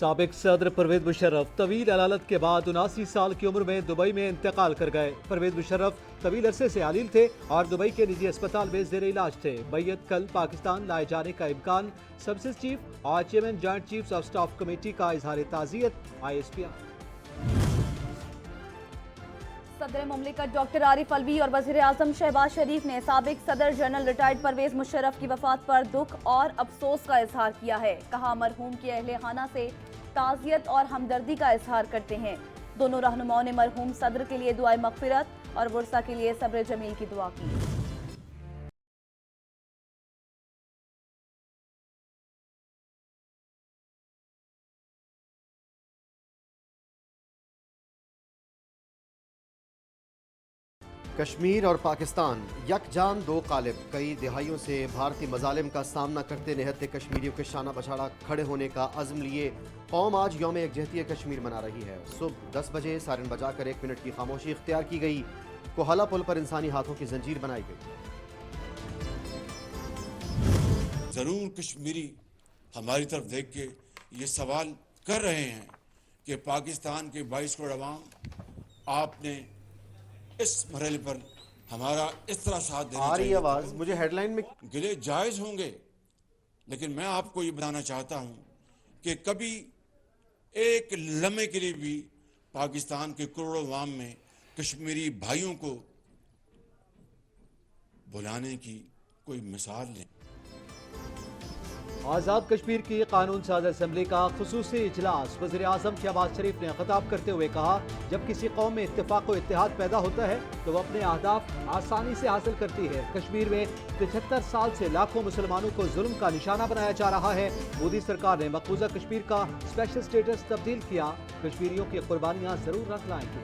साबिक सदर परवेज मुशर्रफ तवील अदालत के बाद 79 साल की उम्र में दुबई में इंतकाल कर गए। परवेज मुशर्रफ तवील अरसे से आलिल थे और दुबई के निजी अस्पताल में जेर इलाज थे। मैयत कल पाकिस्तान लाए जाने का इम्कान। सबसे चीफ और chairman joint chiefs of staff committee का इजहार ताज़ियत ISPR। सदर मुमलिकत डॉक्टर आरिफ अलवी और वज़ीर आज़म शहबाज शरीफ ने साबिक सदर जनरल रिटायर्ड परवेज मुशर्रफ की वफात पर दुख और अफसोस का इजहार किया है। कहा, मरहूम के अहले खाना से ताज़ियत और हमदर्दी का इजहार करते हैं। दोनों रहनुमाओं ने मरहूम सदर के लिए दुआए मग़फ़िरत और वर्सा के लिए सब्र जमील की दुआ की। कश्मीर और पाकिस्तान यकजान दो कालिब। कई दिहाइयों से भारतीय मजालिम का सामना करते निहत्ते कश्मीरियों के शाना बशाड़ा खड़े होने का अज़्म लिए कौम आज यौम यकजहती कश्मीर मना रही है। सुबह 10 बजे सायरन बजाकर 1 मिनट की खामोशी इख्तियार की गई। कोहला पुल पर इंसानी हाथों की जंजीर बनाई गई। ज़रूर कश्मीरी हमारी तरफ देख के ये सवाल कर रहे हैं कि पाकिस्तान के 22 करोड़ अवाम आपने इस मरहले पर हमारा इस तरह साथ देना आ रही चाहिए। आवाज मुझे हेडलाइन में गिले जायज होंगे, लेकिन मैं आपको ये बताना चाहता हूं कि कभी एक लम्हे के लिए भी पाकिस्तान के करोड़ों अवाम में कश्मीरी भाइयों को बुलाने की कोई मिसाल नहीं। आज़ाद कश्मीर की कानून साज असम्बली का खुसूसी इजलास। वज़ीर आज़म शहबाज शरीफ ने खिताब करते हुए कहा, जब किसी कौम में इत्तेफाक व इत्तेहाद पैदा होता है तो वह अपने अहदाफ आसानी से हासिल करती है। कश्मीर में 73 साल से लाखों मुसलमानों को जुल्म का निशाना बनाया जा रहा है। मोदी सरकार ने मकबूजा कश्मीर का स्पेशल स्टेटस तब्दील किया। कश्मीरियों की कुर्बानियाँ जरूर रंग लाएंगी।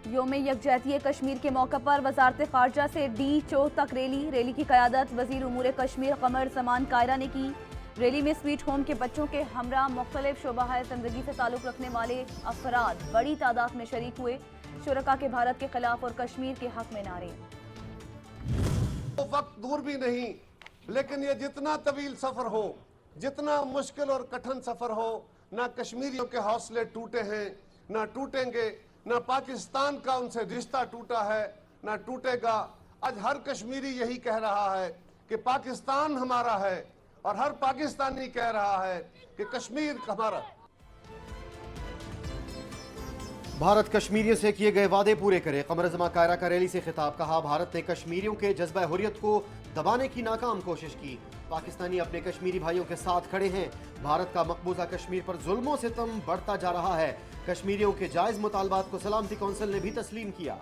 यौम यकजहती कश्मीर के मौके पर वजारत खारजा से डी चौक तक रैली की क़यादत वज़ीर उमूर कश्मीर कमर ज़मान कायरा ने की। रैली में स्वीट होम के बच्चों के हमरा मुख्तलिफ शोबाह ज़िंदगी से ताल्लुक़ रखने वाले अफराद बड़ी तादाद में शरीक हुए। शुरका के भारत के खिलाफ और कश्मीर के हक में नारे। वक्त दूर भी नहीं, लेकिन ये जितना तवील सफर हो, जितना मुश्किल और कठिन सफर हो, ना कश्मीरियों के हौसले टूटे हैं, ना टूटेंगे, ना पाकिस्तान का उनसे रिश्ता टूटा है, ना टूटेगा। आज हर कश्मीरी यही कह रहा है कि पाकिस्तान हमारा है और हर पाकिस्तानी कह रहा है कि कश्मीर हमारा। भारत कश्मीरियों से किए गए वादे पूरे करे। कमर ज़मान कायरा का रैली से खिताब। कहा, भारत ने कश्मीरियों के जज्बा हुर्रियत को दबाने की नाकाम कोशिश की। पाकिस्तानी अपने कश्मीरी भाइयों के साथ खड़े हैं। भारत का मकबूजा कश्मीर पर जुल्मों से सितम बढ़ता जा रहा है। कश्मीरियों के जायज मुतालबात को सलामती कौंसिल ने भी तस्लीम किया।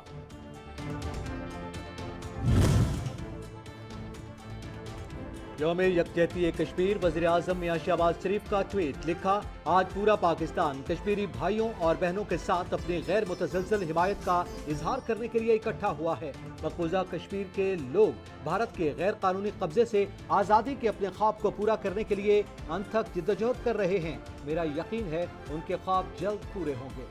यौम यकजहती कश्मीर। वज़ीर आज़म मियां शहबाज शरीफ का ट्वीट। लिखा, आज पूरा पाकिस्तान कश्मीरी भाइयों और बहनों के साथ अपनी गैर मुतसलसल हिमायत का इजहार करने के लिए इकट्ठा हुआ है। मकबूजा कश्मीर के लोग भारत के गैर कानूनी कब्जे से आज़ादी के अपने ख्वाब को पूरा करने के लिए अनथक जिद्दोजहद कर रहे हैं। मेरा यकीन है उनके ख्वाब जल्द पूरे होंगे।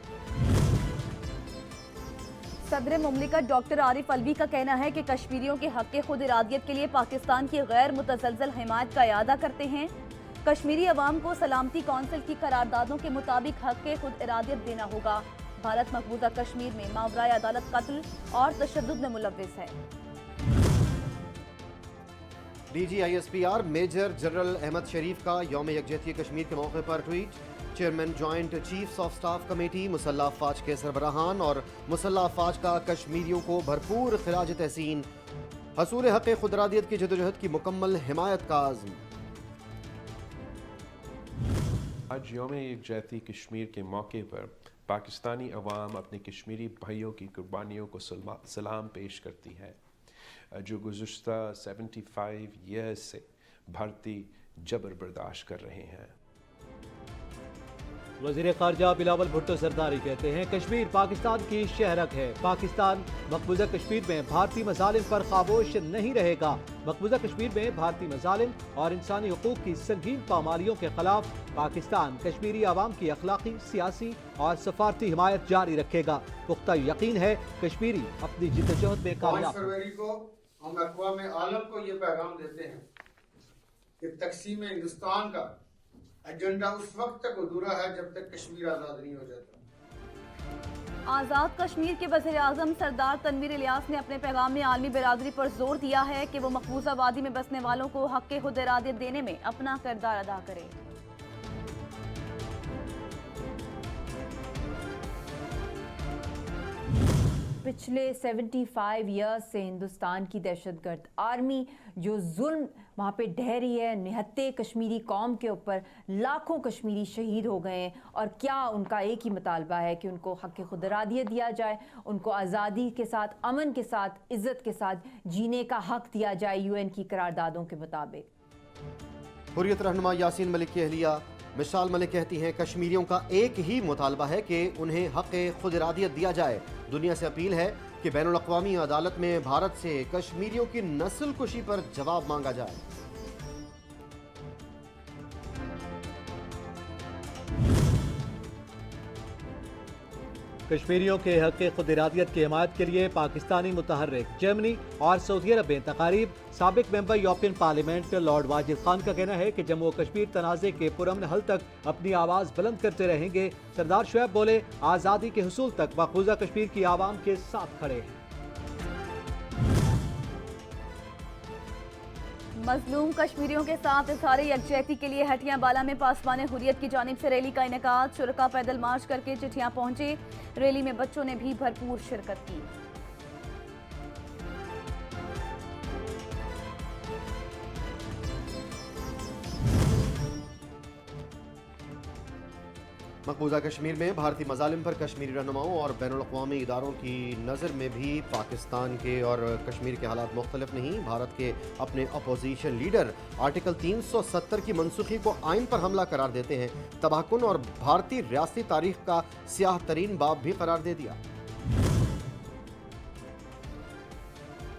सदर मुमलिकत डॉक्टर आरिफ अलवी का कहना है कि कश्मीरियों के हक़ खुद इरादियत के लिए पाकिस्तान की गैर मुतसलसल हिमायत का इरादा करते हैं। कश्मीरी अवाम को सलामती कौंसिल की करारदादों के मुताबिक हक़ खुद इरादियत देना होगा। भारत मकबूजा कश्मीर में मावराए अदालत कत्ल और तशद्दुद में मुलव्विस है। DG ISPR major general Ahmed Sharif का यौम यकजहती कश्मीर के मौके पर tweet. Chairman joint chiefs of staff committee मुसल्लह अफवाज के सरबराहान और मुसल्लह अफवाज का कश्मीरियों को भरपूर खिराज तहसीन। हसूल हक़ खुद इरादियत की जदोजहद की मुकम्मल हिमायत का आज़म। आज यौम यकजहती कश्मीर के मौके पर पाकिस्तानी अवाम अपने कश्मीरी भाइयों की कुर्बानियों को सलाम पेश करती है, जो गुज़श्ता 75 ईयर्स से भारतीय जबर बर्दाश्त कर रहे हैं। वज़ीर ख़ारजा बिलावल भुट्टो सरदारी कहते हैं कश्मीर पाकिस्तान की शहरक है। पाकिस्तान मकबूजा कश्मीर में भारतीय मज़ालिम पर खामोश नहीं रहेगा। मकबूजा कश्मीर में भारतीय मज़ालिम और इंसानी हुकूक की संगीन पामालियों के खिलाफ पाकिस्तान कश्मीरी आवाम की अखलाकी, सियासी और सफारती हिमायत जारी रखेगा। पुख्ता यकीन है कश्मीरी अपनी जिद्दोजहद में 5 कामयाब। फरवरी को हम अक़वाम आलम को ये पैगाम देते हैं कि तकसीम हिंदुस्तान का एजेंडा उस वक्त तक अधूरा है जब तक कश्मीर आज़ाद नहीं हो जाता। आज़ाद कश्मीर के वज़ीर आज़म सरदार तनवीर इलियास ने अपने पैगाम में आलमी बिरादरी पर जोर दिया है कि वो मकबूजा वादी में बसने वालों को हक़ खुद इरादियत देने में अपना किरदार अदा करे। पिछले 75 ईयर्स से हिंदुस्तान की दहशतगर्द आर्मी जो जुल्म वहाँ पे ढह रही है निहत्ते कश्मीरी कौम के ऊपर, लाखों कश्मीरी शहीद हो गए हैं और क्या उनका एक ही मुतालबा है कि उनको हक़ खुद इरादियत दिया जाए, उनको आज़ादी के साथ, अमन के साथ, इज़्ज़त के साथ जीने का हक़ दिया जाए यूएन की करारदादों के मुताबिक। हुर्रियत रहनुमा यासीन मलिक की अहलिया मिसाल मलिक कहती हैं कश्मीरियों का एक ही मुतालबा है कि उन्हें हक़ खुद इरादियत दिया जाए। दुनिया से अपील है कि बैनुल अक़वामी अदालत में भारत से कश्मीरियों की नस्ल कुशी पर जवाब मांगा जाए। कश्मीरियों के हक़ खुद इरादियत की हिमायत के लिए पाकिस्तानी मुतहर्रिक जर्मनी और सऊदी अरब में तकारीब। साबिक member European parliament Lord Wajid Khan का कहना है कि जम्मू और कश्मीर तनाज़े के पुरअमन हल तक अपनी आवाज़ बुलंद करते रहेंगे। सरदार शुएब बोले आज़ादी के हुसूल तक मकबूजा कश्मीर की आवाम के साथ खड़े हैं। मजलूम कश्मीरियों के साथ इज़हार यकजहती के लिए हटिया बाला में पासबान हुर्रियत की जानिब से रैली का इनेकाद। शुरका पैदल मार्च करके चिट्ठियां पहुंचे। रैली में बच्चों ने भी भरपूर शिरकत की। मकबूजा कश्मीर में भारतीय मज़ालिम पर कश्मीरी रहनुमाओं और बैनुल अक़वामी इदारों की नज़र में भी पाकिस्तान के और कश्मीर के हालात मुख्तलिफ नहीं। भारत के अपने अपोजिशन लीडर आर्टिकल 370 की मनसूखी को आइन पर हमला करार देते हैं। तबाहकुन और भारतीय रियासती तारीख का स्याह तरीन बाब भी करार दे दिया।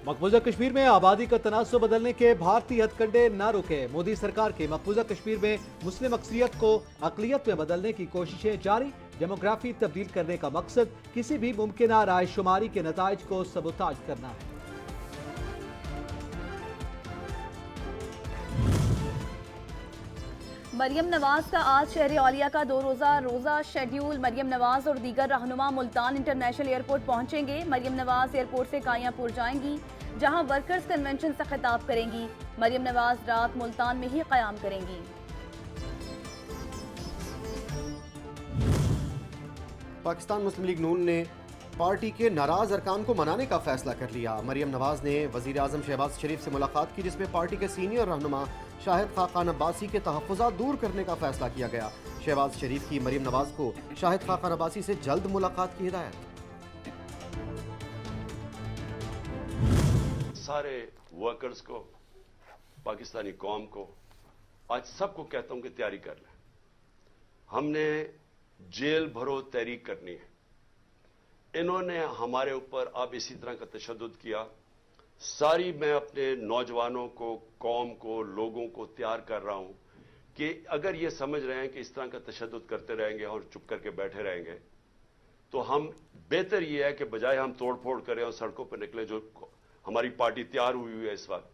मकबूजा कश्मीर में आबादी का तनासुब बदलने के भारतीय हथकंडे न रुके। मोदी सरकार के मकबूजा कश्मीर में मुस्लिम अक्सरियत को अक़लियत में बदलने की कोशिशें जारी। डेमोग्राफी तब्दील करने का मकसद किसी भी मुमकिन रायशुमारी के नताइज को सबूताज करना है। मरियम नवाज का आज शहर औलिया का 2 रोज़ा शेड्यूल। मरियम नवाज और दीगर रहनुमा मुल्तान इंटरनेशनल एयरपोर्ट पहुंचेंगे। मरियम नवाज एयरपोर्ट से कायापुर जाएंगी जहां वर्कर्स कन्वेंशन से खिताब करेंगी। मरियम नवाज रात मुल्तान में ही क़याम करेंगी। पाकिस्तान मुस्लिम लीग नून ने पार्टी के नाराज अरकान को मनाने का फैसला कर लिया। मरियम नवाज ने वज़ीर आज़म शहबाज शरीफ से मुलाकात की जिसमें पार्टी के सीनियर रहनुमा शाहिद खाकान अब्बासी के तहफ़्फ़ुज़ात दूर करने का फैसला किया गया। शहबाज शरीफ की मरियम नवाज को शाहिद खाकान अब्बासी से जल्द मुलाकात की हिदायत। सारे वर्कर्स को, पाकिस्तानी कौम को, आज सबको कहता हूं कि तैयारी कर लें। हमने जेल भरो तहरीक करनी है। इन्होंने हमारे ऊपर अब इसी तरह का तशद्दुद किया। सारी मैं अपने नौजवानों को, कौम को, लोगों को तैयार कर रहा हूं कि अगर ये समझ रहे हैं कि इस तरह का तशद्दुद करते रहेंगे और चुप करके बैठे रहेंगे तो हम बेहतर ये है कि बजाय हम तोड़ फोड़ करें और सड़कों पर निकले, जो हमारी पार्टी तैयार हुई है इस वक्त,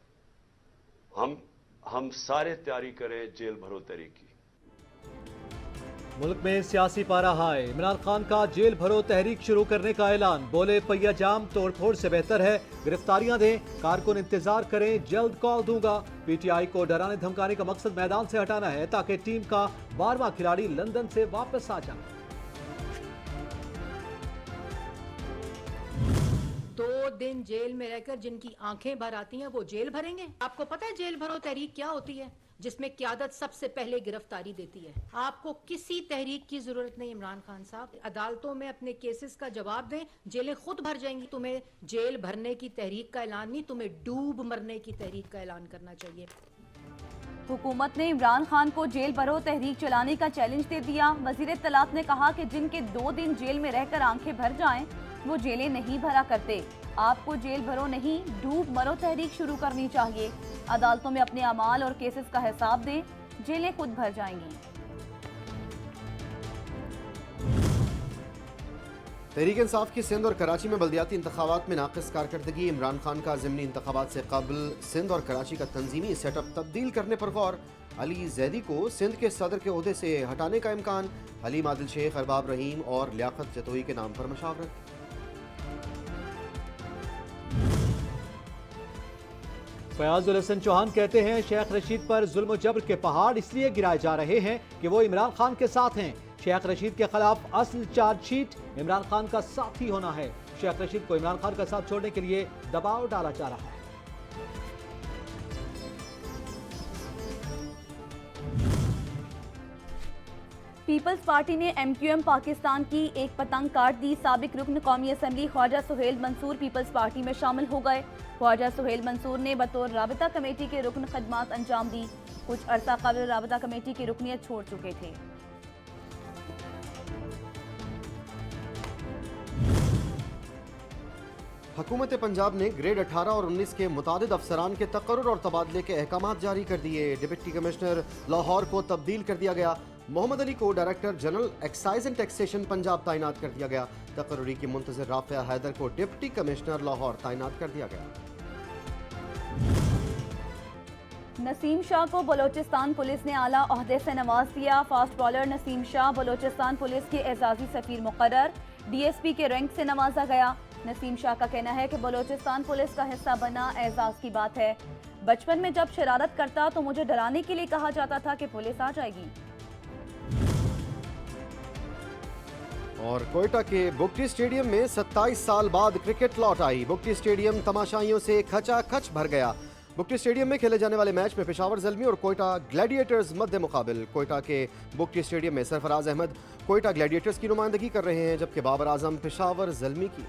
हम सारे तैयारी करें जेल भरो तहरीक की। मुल्क में सियासी पारा हाय। इमरान खान का जेल भरो तहरीक शुरू करने का ऐलान। बोले पहिया जाम तोड़ फोड़ से बेहतर है गिरफ्तारियां दें, कारकुन इंतजार करें, जल्द कॉल दूंगा। पीटीआई को डराने धमकाने का मकसद मैदान से हटाना है ताकि टीम का 12वां खिलाड़ी लंदन से वापस आ जाए। 2 दिन जेल में रहकर जिनकी आंखें भर आती हैं वो जेल भरेंगे। आपको पता है जेल भरो तहरीक क्या होती है? जिसमें क़यादत सबसे पहले गिरफ्तारी देती है। आपको किसी तहरीक की जरूरत नहीं इमरान खान साहब। अदालतों में अपने केसेस का जवाब दें, जेलें खुद भर जाएंगी। तुम्हें जेल भरने की तहरीक का ऐलान नहीं, तुम्हें डूब मरने की तहरीक का ऐलान करना चाहिए। हुकूमत ने इमरान खान को जेल भरो तहरीक चलाने का चैलेंज दे दिया। वजीर इत्तलात ने कहा कि जिनके 2 दिन जेल में रहकर आंखें भर जाएं, वो जेलें नहीं भरा करते। आपको जेल भरो नहीं, डूब मरो तहरीक शुरू करनी चाहिए। अदालतों में अपने अमाल और केसेस का हिसाब दें, जेलें खुद भर जाएंगी। तहरीक इंसाफ की सिंध और कराची में बल्दियाती इंतखाबात में नाक़िस कारकर्दगी। इमरान खान का ज़िमनी इंतखाबात से कबल सिंध और कराची का तंजीमी सेटअप तब्दील करने पर गौर। अली जैदी को सिंध के सदर के ओहदे से हटाने का इम्कान। हलीम आदिल शेख, अरबाब रहीम और लियाकत जतोई के नाम पर मशावरत। फयाजुल हसन चौहान कहते हैं शेख रशीद पर जुल्म जबर के पहाड़ इसलिए गिराए जा रहे हैं कि वो इमरान खान के साथ हैं। शेख रशीद के खिलाफ असल चार्जशीट इमरान खान का साथी होना है। शेख रशीद को इमरान खान का साथ छोड़ने के लिए दबाव डाला जा रहा है। पीपल्स पार्टी ने MQM पाकिस्तान की एक पतंग काट दी। साबिक रुकन कौमी assembly Khawaja Suhail Mansoor Peoples Party में शामिल हो गए। ख्वाजा सुहेल मंसूर ने बतौर राबता कमेटी के रुकन खदमात अंजाम दी। कुछ अरसा कबल राबता कमेटी की रुकनियत छोड़ चुके थे। हुकूमत पंजाब ने ग्रेड 18 और 19 के मुतादिद अफसरान के तकर्रुर और तबादले के अहकाम जारी कर दिए। डिप्टी कमिश्नर लाहौर को तब्दील कर दिया गया। मोहम्मद अली को director general excise and taxation Punjab तैनात कर दिया गया। तकर्रुरी की मुंतज़िर राफिया हैदर को डिप्टी कमिश्नर लाहौर तैनात कर दिया गया। नसीम शाह को बलोचिस्तान पुलिस ने आला ओहदे से नवाज दिया। Fast bowler Naseem Shah Balochistan police के एजाजी सफीर मुकर्रर, DSP के रैंक से नवाजा गया। नसीम शाह का कहना है कि बलोचिस्तान पुलिस का हिस्सा बना एजाज की बात है। बचपन में जब शरारत करता तो मुझे डराने के लिए कहा जाता था कि पुलिस आ जाएगी। और कोयटा के बुगटी स्टेडियम में 27 साल बाद क्रिकेट लौट आई। बुगटी स्टेडियम तमाशाइयों से खचाखच भर गया। बुगटी स्टेडियम में खेले जाने वाले मैच में पेशावर ज़ल्मी और कोयटा ग्लैडिएटर्स मध्य मुकाबिल। कोयटा के बुगटी स्टेडियम में सरफराज अहमद कोयटा ग्लैडिएटर्स की नुमाइंदगी कर रहे हैं, जबकि बाबर आजम पेशावर ज़ल्मी की।